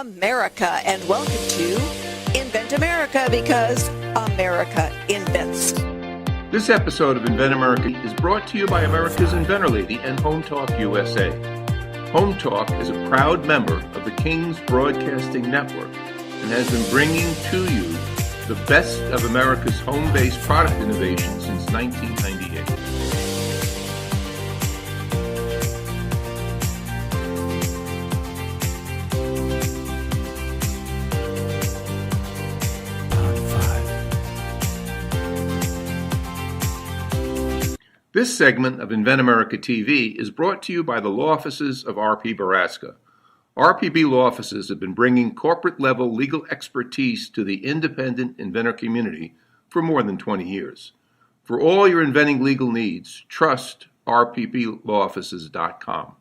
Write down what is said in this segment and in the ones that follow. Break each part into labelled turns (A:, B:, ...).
A: America, and welcome to Invent America, because America invents.
B: This episode of Invent America is brought to you by America's Inventor Lady and Home Talk USA. Home Talk is a proud member of the King's Broadcasting Network and has been bringing to you the best of America's home-based product innovation since 1998. This segment of Invent America TV is brought to you by the law offices of R.P. Baraska. RPB law offices have been bringing corporate-level legal expertise to the independent inventor community for more than 20 years. For all your inventing legal needs, trust rpblawoffices.com.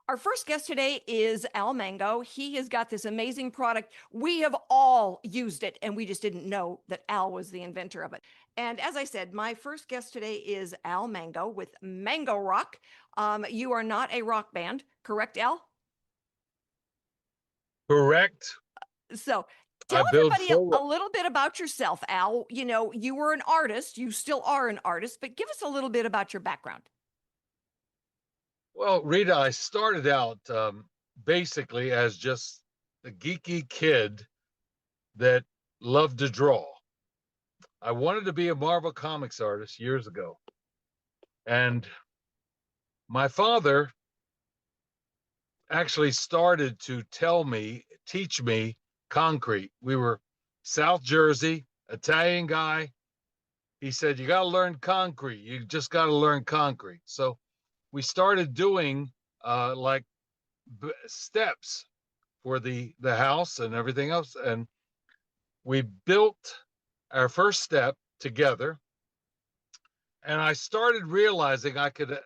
A: Our first guest today is Al Mango. He has got this amazing product. We have all used it, and we just didn't know that Al was the inventor of it. And as I said, my first guest today is Al Mango with MangoRock. You are not a rock band, correct, Al?
C: Correct.
A: So tell everybody a little bit about yourself, Al. You know, you were an artist. You still are an artist, but give us a little bit about your background.
C: Well, Rita, I started out basically as just a geeky kid that loved to draw. I wanted to be a Marvel Comics artist years ago. And my father actually started to teach me concrete. We were South Jersey, Italian guy. He said, you got to learn concrete. You just got to learn concrete. So we started doing steps for the house and everything else. And we built our first step together. And I started realizing I could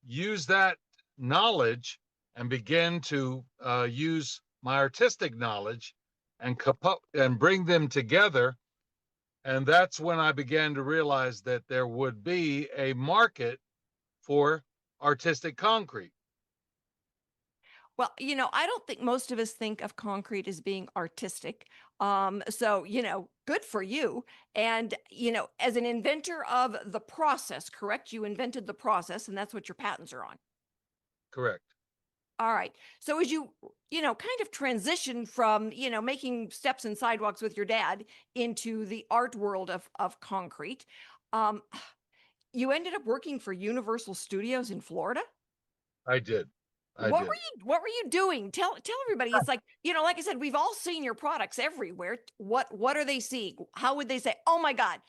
C: use that knowledge and begin to use my artistic knowledge and bring them together. And that's when I began to realize that there would be a market for artistic concrete.
A: Well, you know, I don't think most of us think of concrete as being artistic. So, you know, good for you. And, you know, as an inventor of the process, correct? You invented the process, and that's what your patents are on.
C: Correct.
A: All right. So as you know, kind of transition from, you know, making steps and sidewalks with your dad into the art world of concrete, you ended up working for Universal Studios in Florida?
C: I did.
A: What were you doing? Tell everybody. It's like, you know, like I said, we've all seen your products everywhere. What are they seeing? How would they say, oh my God,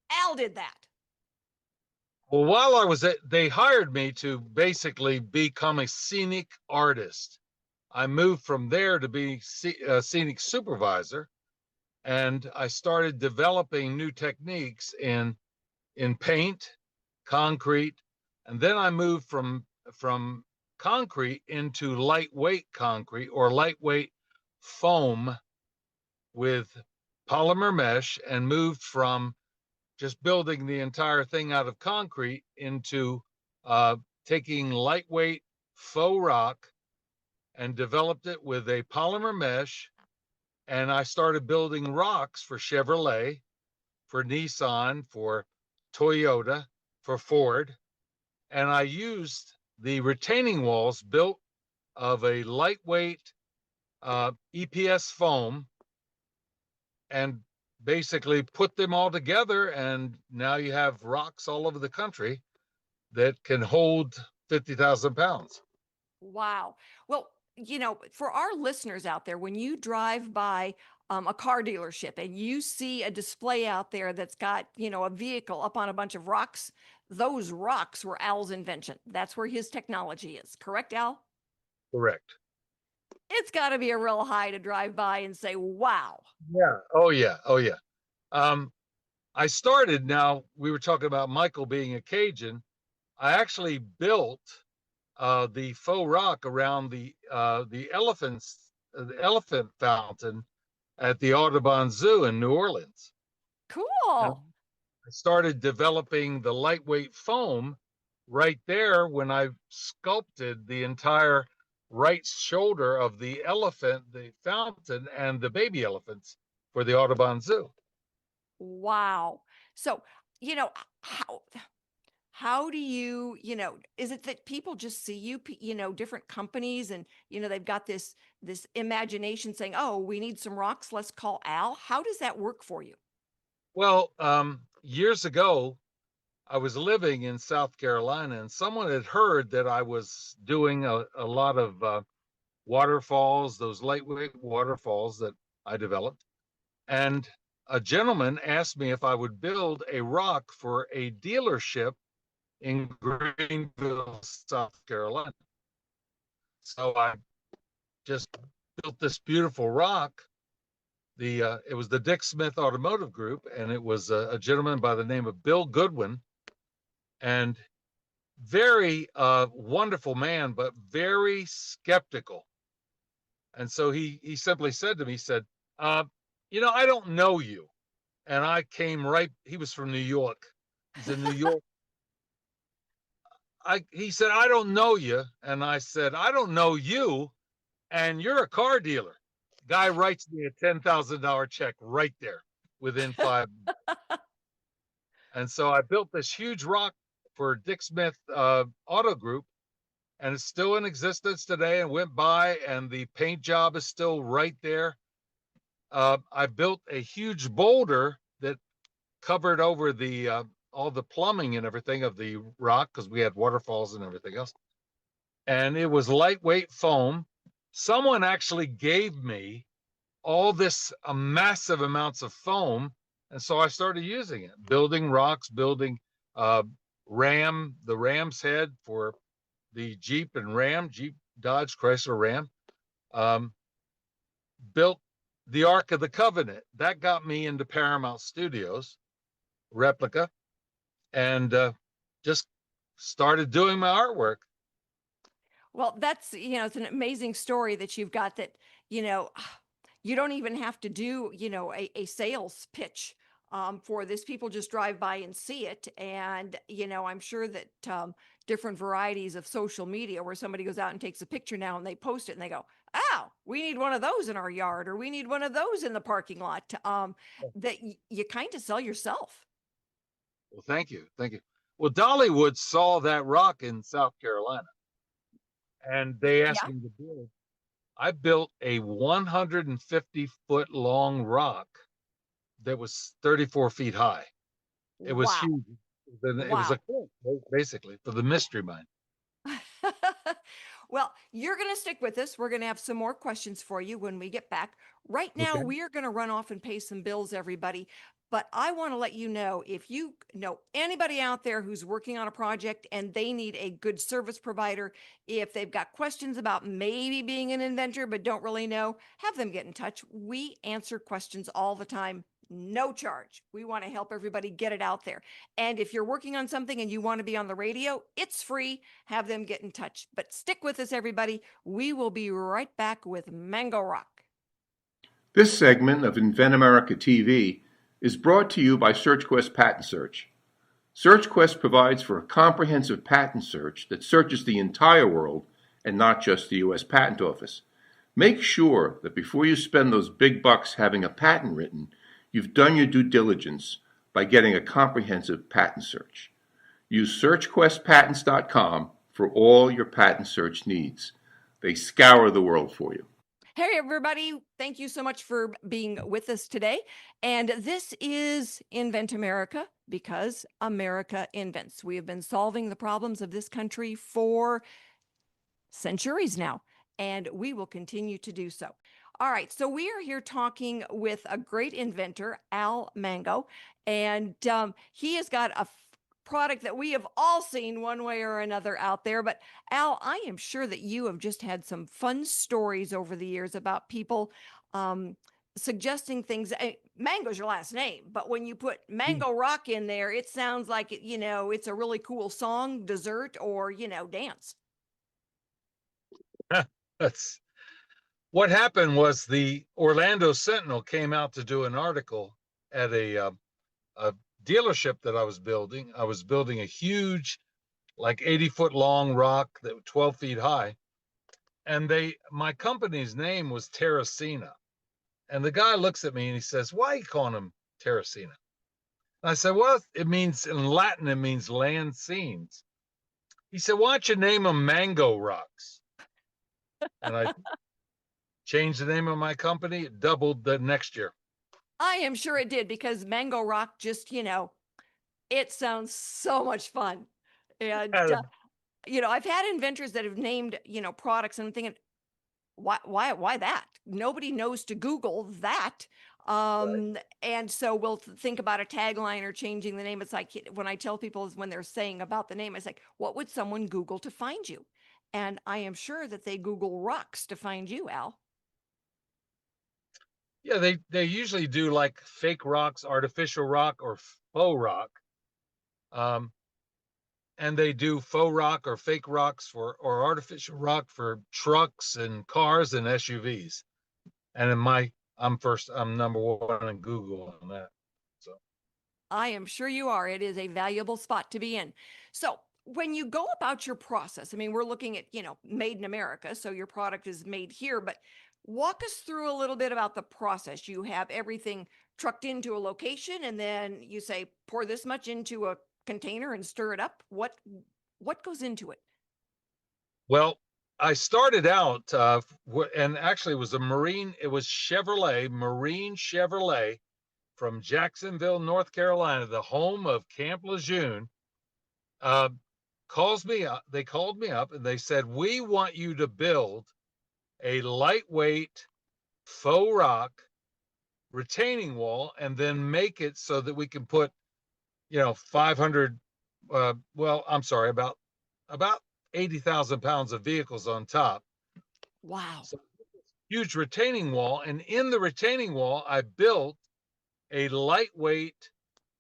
A: Al did that?
C: Well, while I was they hired me to basically become a scenic artist. I moved from there to be a scenic supervisor, and I started developing new techniques in paint, concrete, and then I moved from concrete into lightweight concrete or lightweight foam with polymer mesh, and moved from just building the entire thing out of concrete into taking lightweight faux rock and developed it with a polymer mesh. And I started building rocks for Chevrolet, for Nissan, for Toyota, for Ford. And I used the retaining walls built of a lightweight EPS foam and basically put them all together, and now you have rocks all over the country that can hold 50,000 pounds.
A: Wow. Well, you know, for our listeners out there, when you drive by a car dealership and you see a display out there that's got, you know, a vehicle up on a bunch of rocks, those rocks were Al's invention. That's where his technology is. Correct, Al?
C: Correct.
A: It's got to be a real high to drive by and say, wow.
C: Yeah. Oh, yeah. Oh, yeah. I started, now we were talking about Michael being a Cajun. I actually built the faux rock around the elephant fountain at the Audubon Zoo in New Orleans.
A: Cool.
C: I started developing the lightweight foam right there when I sculpted the entire right shoulder of the elephant, the fountain, and the baby elephants for the Audubon Zoo.
A: Wow. So, you know, how how do you, is it that people just see you, different companies and, they've got this imagination saying, "Oh, we need some rocks, let's call Al." How does that work for you?
C: Well, years ago, I was living in South Carolina, and someone had heard that I was doing a lot of waterfalls, those lightweight waterfalls that I developed. And a gentleman asked me if I would build a rock for a dealership in Greenville, South Carolina. So I just built this beautiful rock. It was the Dick Smith Automotive Group, and it was a gentleman by the name of Bill Goodwin, and very wonderful man, but very skeptical. And so he simply said to me, he said, I don't know you. And I came right, he was from New York. He's in New York. He said, I don't know you. And I said, I don't know you. And you're a car dealer. Guy writes me a $10,000 check right there within 5 minutes. And so I built this huge rock for Dick Smith Auto Group, and it's still in existence today, and went by, and the paint job is still right there. I built a huge boulder that covered over the all the plumbing and everything of the rock, because we had waterfalls and everything else. And it was lightweight foam. Someone actually gave me all this massive amounts of foam, and so I started using it, building rocks, building the ram's head for the Jeep and Ram, Jeep, Dodge, Chrysler, Ram. Built the Ark of the Covenant. That got me into Paramount Studios, replica, and just started doing my artwork.
A: Well, that's, it's an amazing story that you've got that, you know, you don't even have to do, a sales pitch for this. People just drive by and see it. And, I'm sure that different varieties of social media where somebody goes out and takes a picture now and they post it and they go, "Oh, we need one of those in our yard," or "We need one of those in the parking lot." That you kind of sell yourself.
C: Well, thank you. Thank you. Well, Dollywood saw that rock in South Carolina, and they asked
A: Yeah.
C: me to build. I built a 150-foot long rock that was 34 feet high. It was
A: Wow.
C: huge. It was a
A: Wow.
C: cliff, basically, for the mystery mine.
A: Well, you're going to stick with us. We're going to have some more questions for you when we get back. Right now,
C: Okay.
A: we are going to run off and pay some bills, everybody. But I want to let you know, if you know anybody out there who's working on a project and they need a good service provider, if they've got questions about maybe being an inventor but don't really know, have them get in touch. We answer questions all the time, no charge. We want to help everybody get it out there. And if you're working on something and you want to be on the radio, it's free. Have them get in touch. But stick with us, everybody. We will be right back with MangoRock.
B: This segment of Invent America TV is brought to you by SearchQuest Patent Search. SearchQuest provides for a comprehensive patent search that searches the entire world and not just the U.S. Patent Office. Make sure that before you spend those big bucks having a patent written, you've done your due diligence by getting a comprehensive patent search. Use SearchQuestPatents.com for all your patent search needs. They scour the world for you.
A: Hey, everybody. Thank you so much for being with us today. And this is Invent America, because America invents. We have been solving the problems of this country for centuries now, and we will continue to do so. All right, so we are here talking with a great inventor, Al Mango, and he has got a product that we have all seen one way or another out there. But Al, I am sure that you have just had some fun stories over the years about people suggesting things. Mango's your last name, but when you put MangoRock in there, it sounds like it's a really cool song, dessert, or dance.
C: That's what happened. Was the Orlando Sentinel came out to do an article at a dealership that I was building. I was building a huge, like 80-foot long rock that was 12 feet high. and my company's name was Terracina. And the guy looks at me and he says, "Why are you calling him Terracina?" And I said, "Well, it means in Latin, it means land scenes." He said, "Why don't you name them MangoRocks?" And I changed the name of my company. It doubled the next year.
A: I am sure it did, because MangoRock just, it sounds so much fun. And, I've had inventors that have named, products, and I'm thinking, why that? Nobody knows to Google that. And so we'll think about a tagline or changing the name. It's like when I tell people, when they're saying about the name, it's like, what would someone Google to find you? And I am sure that they Google rocks to find you, Al.
C: Yeah, they usually do like fake rocks, artificial rock, or faux rock. And they do faux rock or fake rocks or artificial rock for trucks and cars and SUVs. And I'm number one in Google on that. So
A: I am sure you are. It is a valuable spot to be in. So when you go about your process, I mean, we're looking at, made in America. So your product is made here, but walk us through a little bit about the process. You have everything trucked into a location, and then you say, pour this much into a container and stir it up. What goes into it?
C: well, I started out and actually it was Marine Chevrolet from Jacksonville, North Carolina, the home of Camp Lejeune. They called me up and they said, "We want you to build a lightweight faux rock retaining wall and then make it so that we can put, 500, about 80,000 pounds of vehicles on top."
A: Wow.
C: So huge retaining wall. And in the retaining wall, I built a lightweight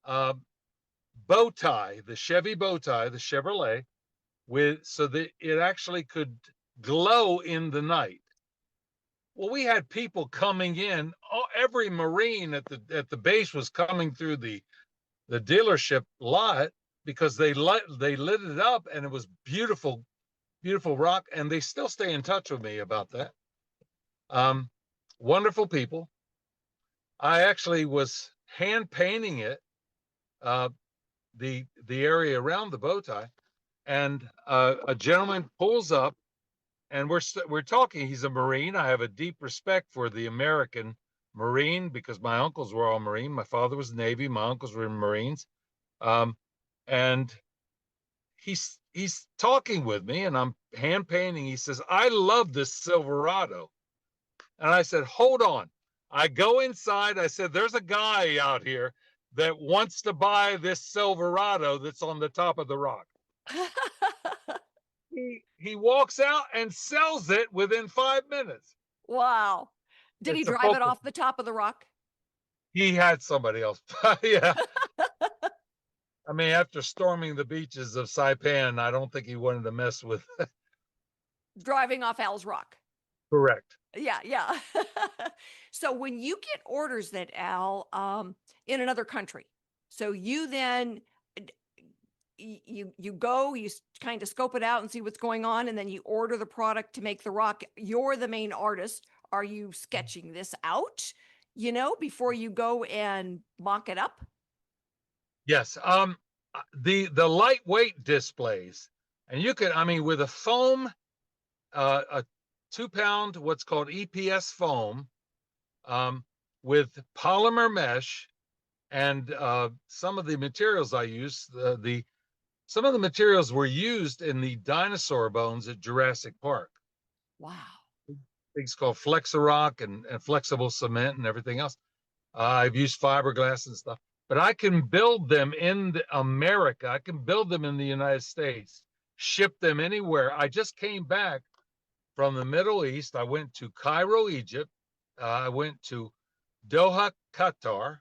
C: bow tie, the Chevy bow tie, the Chevrolet, so that it actually could glow in the night. Well, we had people coming in. Every Marine at the base was coming through the dealership lot because they lit it up, and it was beautiful, beautiful rock. And they still stay in touch with me about that. Wonderful people. I actually was hand painting it, the area around the bow tie, and a gentleman pulls up, and we're talking. He's a Marine. I have a deep respect for the American Marine because my uncles were all Marine. My father was Navy. My uncles were Marines, and he's talking with me, and I'm hand painting. He says, "I love this Silverado," and I said, "Hold on." I go inside. I said, "There's a guy out here that wants to buy this Silverado that's on the top of the rock." He walks out and sells it within 5 minutes.
A: Wow. Did he
C: It's a
A: drive it
C: focal.
A: off the top of the rock?
C: He had somebody else. Yeah. I mean, after storming the beaches of Saipan, I don't think he wanted to mess with.
A: Driving off Al's rock.
C: Correct.
A: Yeah, yeah. So when you get orders that, Al, in another country, so you then you go, you kind of scope it out and see what's going on, and then you order the product to make the rock. You're the main artist. Are you sketching this out, before you go and mock it up?
C: Yes. The lightweight displays, and you can, I mean, with a foam, a 2-pound, what's called EPS foam, with polymer mesh, and some of the materials I use, some of the materials were used in the dinosaur bones at Jurassic Park.
A: Wow.
C: Things called Flexirock and flexible cement and everything else. I've used fiberglass and stuff, but I can build them in America. I can build them in the United States, ship them anywhere. I just came back from the Middle East. I went to Cairo, Egypt. I went to Doha, Qatar.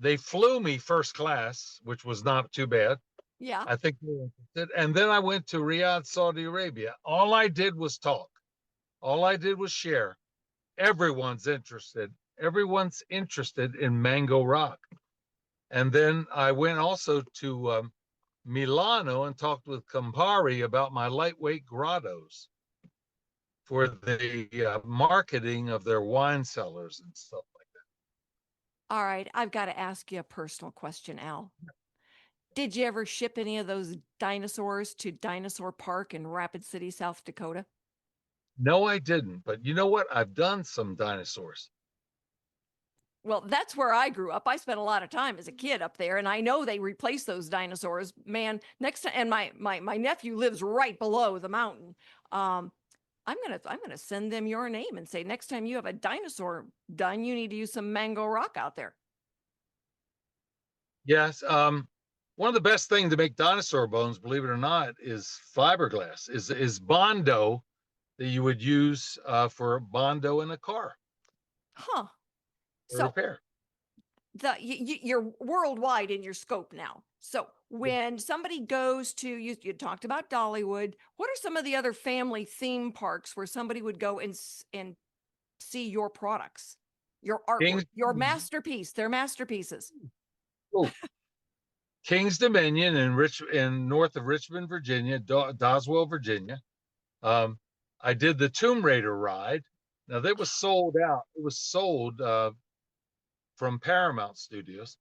C: They flew me first class, which was not too bad.
A: Yeah.
C: I think they were interested. And then I went to Riyadh, Saudi Arabia. All I did was talk. All I did was share. Everyone's interested. Everyone's interested in MangoRock. And then I went also to Milano and talked with Campari about my lightweight grottos for the marketing of their wine cellars and stuff like
A: All right, I've got to ask you a personal question, Al. Did you ever ship any of those dinosaurs to Dinosaur Park in Rapid City, South Dakota?
C: that. No, I didn't. But you know what? I've done some dinosaurs.
A: Well, that's where I grew up. I spent a lot of time as a kid up there, and I know they replaced those dinosaurs. Man, next time, and my nephew lives right below the mountain. I'm gonna send them your name and say next time you have a dinosaur done, you need to use some MangoRock out there.
C: Yes. One of the best things to make dinosaur bones, believe it or not, is fiberglass. Is Bondo that you would use for Bondo in a car
A: Huh.
C: for
A: So
C: repair.
A: you're worldwide in your scope now. So when somebody goes to you talked about Dollywood. What are some of the other family theme parks where somebody would go and see your products, your artwork,
C: Kings,
A: your masterpiece, their masterpieces?
C: oh, Kings Dominion in north of Richmond, Virginia, Doswell, Virginia. Um, I did the Tomb Raider ride. Now that was sold out. It was sold from Paramount Studios,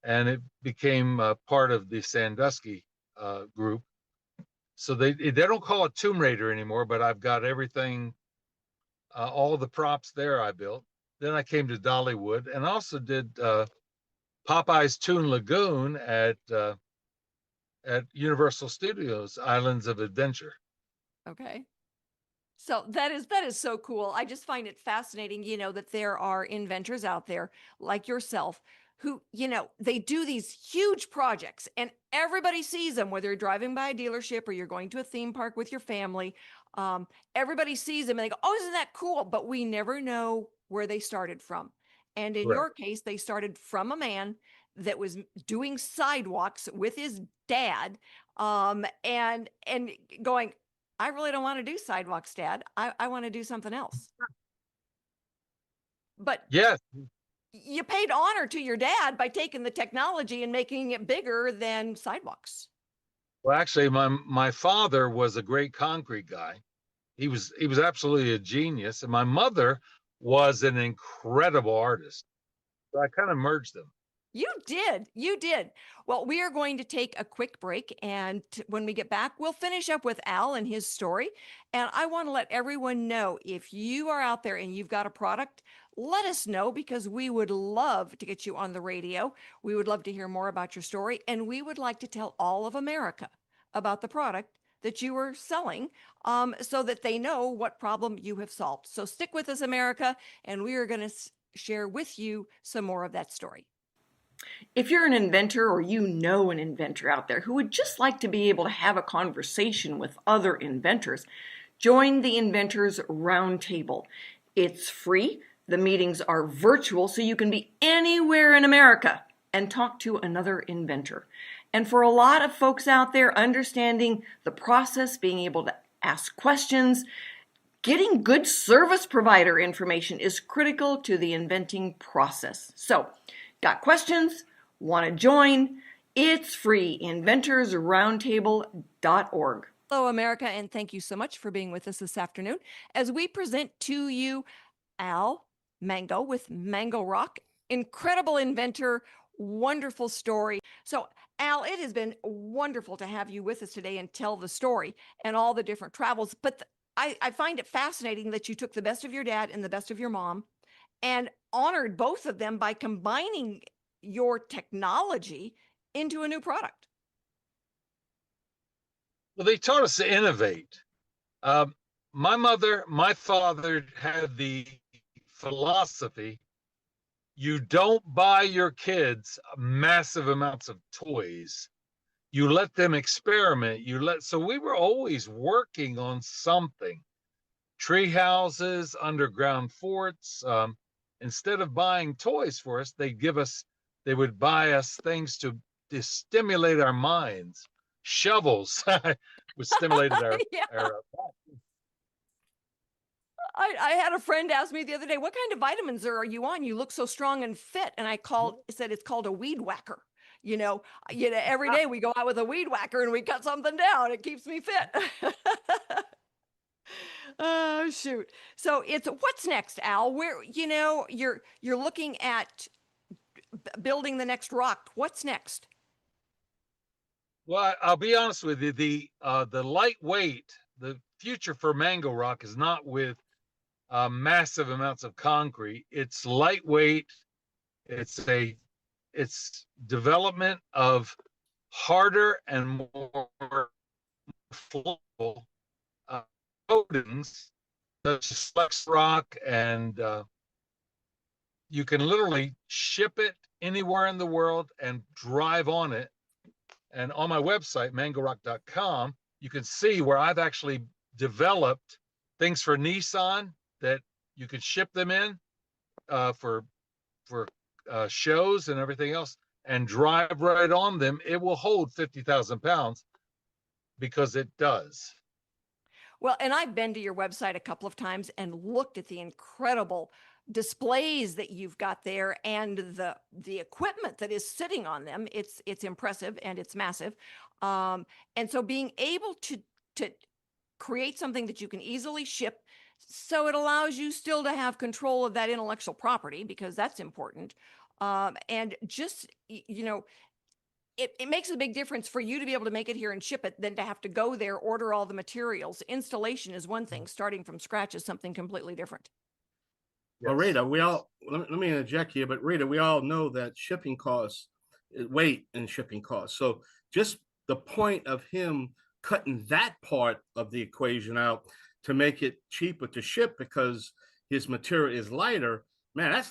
C: and it became part of the Sandusky group. So they don't call it Tomb Raider anymore, but I've got everything, all the props there I built. Then I came to Dollywood and also did Popeye's Toon Lagoon at Universal Studios Islands of Adventure.
A: Okay. So that is so cool. I just find it fascinating, that there are inventors out there like yourself who, they do these huge projects and everybody sees them, whether you're driving by a dealership or you're going to a theme park with your family. Everybody sees them and they go, "Oh, isn't that cool?" But we never know where they started from. And in
C: Correct.
A: your case, they started from a man that was doing sidewalks with his dad, and going, "I really don't want to do sidewalks, Dad. I want to do something else." But
C: Yes.
A: you paid honor to your dad by taking the technology and making it bigger than sidewalks.
C: Well, actually, my father was a great concrete guy. He was absolutely a genius, and my mother was an incredible artist. So I kind of merged them.
A: You did. You did. Well, we are going to take a quick break. And when we get back, we'll finish up with Al and his story. And I want to let everyone know if you are out there and you've got a product, let us know because we would love to get you on the radio. We would love to hear more about your story. And we would like to tell all of America about the product that you are selling, so that they know what problem you have solved. So stick with us, America, and we are going to share with you some more of that story. If you're an inventor or you know an inventor out there who would just like to be able to have a conversation with other inventors, join the Inventors Roundtable. It's free. The meetings are virtual, so you can be anywhere in America and talk to another inventor. And for a lot of folks out there, understanding the process, being able to ask questions, getting good service provider information is critical to the inventing process. So, got questions? Want to join? It's free. inventorsroundtable.org. Hello, America, and thank you so much for being with us this afternoon as we present to you Al Mango with MangoRock, incredible inventor, wonderful story. So, Al, it has been wonderful to have you with us today and tell the story and all the different travels. But I find it fascinating that you took the best of your dad and the best of your mom and honored both of them by combining your technology into a new product.
C: Well, they taught us to innovate. Um, my father had the philosophy: you don't buy your kids massive amounts of toys. You let them experiment. So we were always working on something. Tree houses, underground forts. Instead of buying toys for us, they would buy us things to stimulate our minds. Shovels, which stimulated
A: Yeah.
C: our
A: I had a friend ask me the other day, "What kind of vitamins are you on? You look so strong and fit." And I said, "It's called a weed whacker." Every day we go out with a weed whacker and we cut something down. It keeps me fit. Oh, shoot. So it's what's next, Al? Where, you're looking at building the next rock. What's next?
C: Well, I'll be honest with you. The lightweight, the future for MangoRock is not with massive amounts of concrete. It's lightweight. It's development of harder and more flexible coatings, such as flex rock, and you can literally ship it anywhere in the world and drive on it. And on my website, MangoRock.com, you can see where I've actually developed things for Nissan that you can ship them in for shows and everything else, and drive right on them. It will hold 50,000 pounds because it does.
A: Well, and I've been to your website a couple of times and looked at the incredible displays that you've got there and the equipment that is sitting on them. It's impressive and it's massive. And so being able to create something that you can easily ship, so it allows you still to have control of that intellectual property, because that's important. And just, it makes a big difference for you to be able to make it here and ship it than to have to go there, order all the materials. Installation is one thing. Starting from scratch is something completely different.
D: Well, Rita, let me interject here, but Rita, we all know that shipping costs, weight and shipping costs. So just the point of him cutting that part of the equation out to make it cheaper to ship because his material is lighter, man,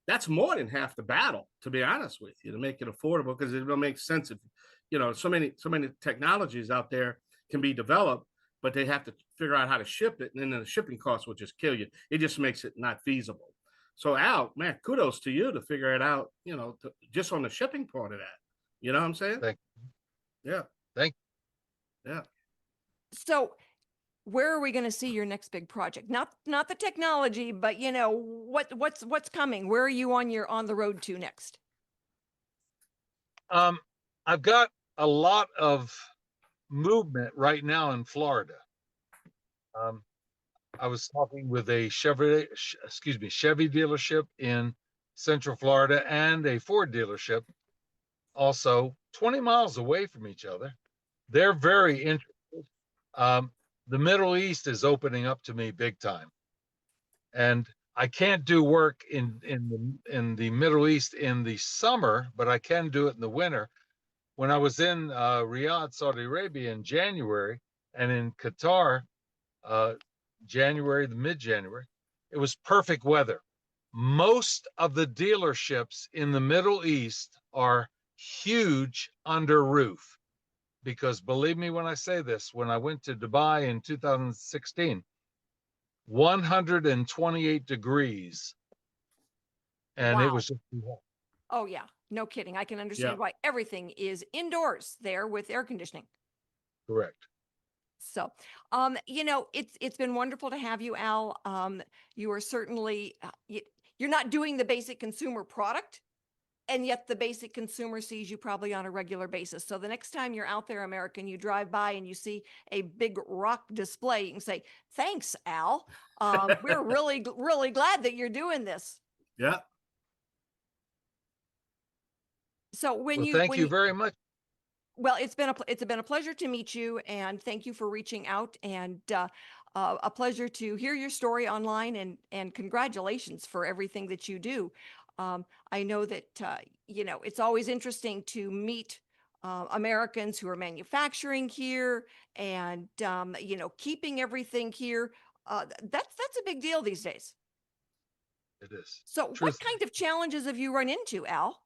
D: that's more than half the battle, to be honest with you, to make it affordable, because it don't make sense if, so many technologies out there can be developed, but they have to figure out how to ship it, and then the shipping costs will just kill you. It just makes it not feasible. So Al, man, kudos to you to figure it out, just on the shipping part of that. You know what I'm saying?
C: Thank
D: you. Yeah.
C: Thank
D: you. Yeah.
A: So where are we going to see your next big project? Not the technology, but what's coming? Where are you on the road to next?
C: I've got a lot of movement right now in Florida. I was talking with a Chevy dealership in Central Florida and a Ford dealership also 20 miles away from each other. They're very interested. The Middle East is opening up to me big time, and I can't do work in the Middle East in the summer, but I can do it in the winter. When I was in Riyadh, Saudi Arabia in January, and in Qatar, mid-January, it was perfect weather. Most of the dealerships in the Middle East are huge under roof, because believe me when I say this, when I went to Dubai in 2016, 128 degrees, and
A: wow.
C: It was just too hot.
A: Oh yeah, no kidding. I can understand why everything is indoors there with air conditioning.
C: Correct.
A: So, it's been wonderful to have you, Al. You are certainly, you're not doing the basic consumer product, and yet the basic consumer sees you probably on a regular basis. So the next time you're out there, American, you drive by and you see a big rock display, you can say, thanks, Al. We're really, really glad that you're doing this.
D: Yeah.
A: So
C: Thank you very much.
A: Well, it's been a pleasure to meet you, and thank you for reaching out, and a pleasure to hear your story online, and congratulations for everything that you do. I know that it's always interesting to meet Americans who are manufacturing here and keeping everything here. That's a big deal these days.
C: It is.
A: So, what kind of challenges have you run into, Al?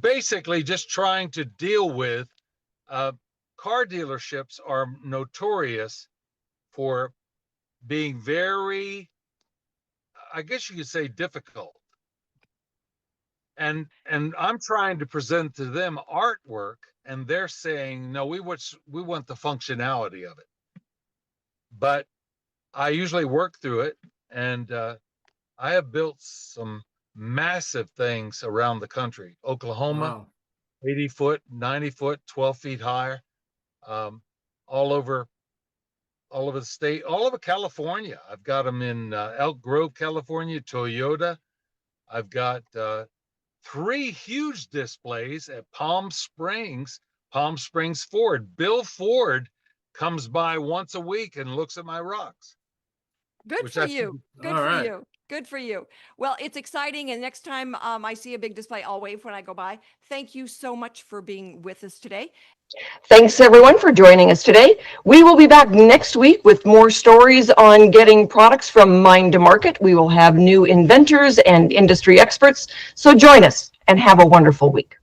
C: Basically just trying to deal with car dealerships are notorious for being very, I guess you could say, difficult. And I'm trying to present to them artwork, and they're saying, no, we want the functionality of it. But I usually work through it, and I have built some massive things around the country. Oklahoma,
D: Wow.
C: 80 foot, 90 foot, 12 feet higher, all over the state, all over California. I've got them in Elk Grove, California, Toyota. I've got 3 huge displays at Palm Springs Ford. Bill Ford comes by once a week and looks at my rocks.
A: Good
C: Which
A: for
C: I
A: you.
C: think-
A: Good
D: All
A: for
D: right.
A: you. Good for you. Well, it's exciting. And next time I see a big display, I'll wave when I go by. Thank you so much for being with us today.
E: Thanks everyone for joining us today. We will be back next week with more stories on getting products from mind to market. We will have new inventors and industry experts. So join us and have a wonderful week.